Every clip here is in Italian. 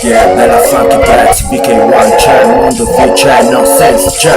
Yeah, bella funky pezzi, VK1 c'è, il mondo qui c'è, no sense c'è.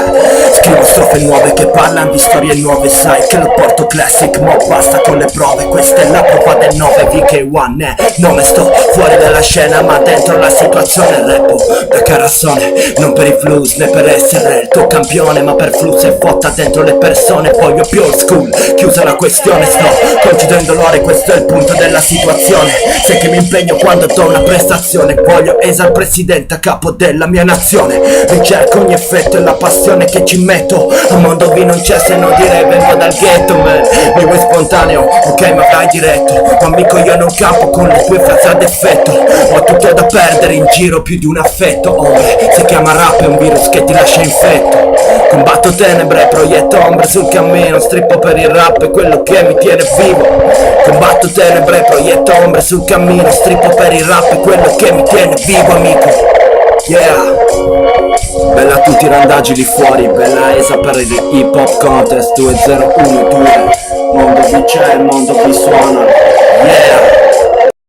Scrivo strofe nuove che parlano di storie nuove, sai che lo porto classic, mo basta con le prove. Questa è la prova del 9, VK1 nome, sto fuori dalla scena ma dentro la situazione. Rappo da carassone, non per i flus né per essere il tuo campione, ma per flusso e fotta dentro le persone. Voglio più old school, chiusa la questione, sto concedendo l'ore, questo è il punto della situazione. Sai che mi impegno quando do una prestazione, voglio esal presidente a capo della mia nazione. Ricerco ogni effetto e la passione che ci metto. A mondo vi non c'è, se no direi vengo dal ghetto, man. Mi vuoi spontaneo, ok ma vai diretto. Ma amico io non campo con le tue frasi ad effetto. Ho tutto da perdere in giro più di un affetto. Ombre, si chiama rap, è un virus che ti lascia infetto. Combatto tenebre, proietto ombre sul cammino. Strippo per il rap, è quello che mi tiene vivo. Combatto tenebre, proietto ombre sul cammino. Strippo per il rap, è quello che mi tiene vivo, amico. Yeah. Bella a tutti i randaggi lì fuori, bella esa per il hip hop contest 2012. Mondo qui c'è, il mondo qui suona. Yeah.